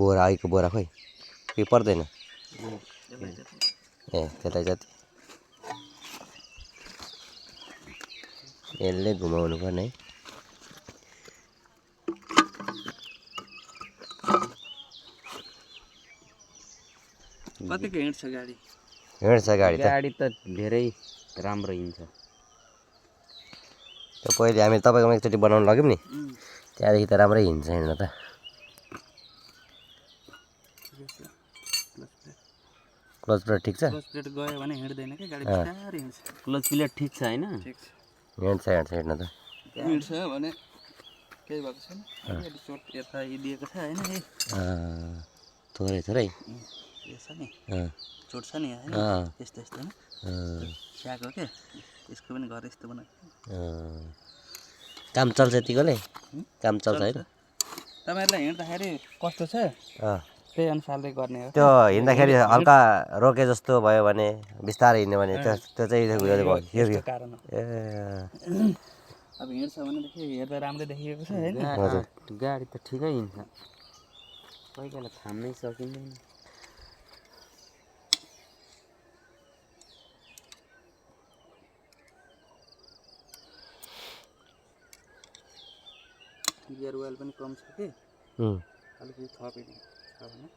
बोरा आइको बोरा खोइ के पर्दैन ए त्यसलाई जति यसले घुमाउनु पर्ने है कतिको हिँड्छ गाडी गाडी त धेरै राम्रो हिँड्छ त्यो पहिले हामी तपाईँकोमा एकचोटि बनाउनु लग्यौँ नि त्यहाँदेखि त राम्रै हिँड्छ हिँड्न त क्लच प्लेट ठिक छ क्लच प्लेट गयो भने हिँड्दैन कि गाडी बिस्तारै हिँड्छ क्लच प्लेट ठिक छ हैन ठिक छ हिँड्छ हिँड्न त हिँड्छ भने केही भएको छैन अलि चोट यता दिएको छ हैन थोरै थोरै यो छ नि चोट छ नि हैन यस्तो यस्तो हैन स्याको के यसको पनि घर यस्तो बनाएको काम चल्छ यतिकोले काम चल्छ हैन तपाईहरुलाई हिँड्दाखेरि कस्तो छ त्यही अनुसारले गर्ने हो त्यो हिँड्दाखेरि हल्का रोके जस्तो भयो भने बिस्तारै हिँड्यो भने त्यो चाहिँ कारण हो ए अब हिँड्छ भनेदेखि हेर्दा राम्रै देखिएको छ हैन गाडी त ठिकै हिँड्छ कोही बेला थाम्नै सकिँदैन गियर ओइल पनि कम छ कि अलिकति थपिदिनु छ भने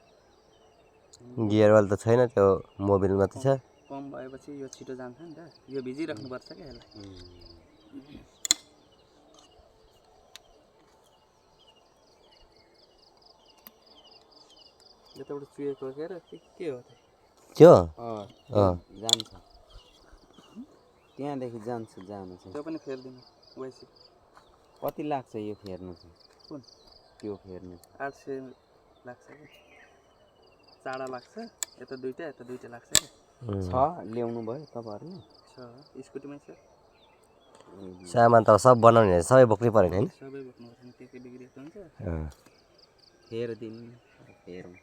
गियर वाल त छैन त्यो मोबिलमा त छ कम भएपछि यो छिटो जान्छ नि त यो भिजिराख्नुपर्छ क्या यसलाई यताबाट चुहेको के र के हो त्यो जान्छ त्यहाँदेखि जान्छ जानु चाहिँ त्यो पनि फेर्दिनु वैसे कति लाग्छ यो फेर्नु चाहिँ कुन त्यो फेर्नु 800 लाग्छ कि चाडा लाग्छ यता दुईटा लाग्छ कि छ ल्याउनु भयो तपाईहरुले छ स्कुटीमै छ सामान त सब बनाउने सबै बोक्नै पर्यो हैन सबै बोक्नुपर्छ नि के बिग्रेको हुन्छ फेर्दिनु फेरौँ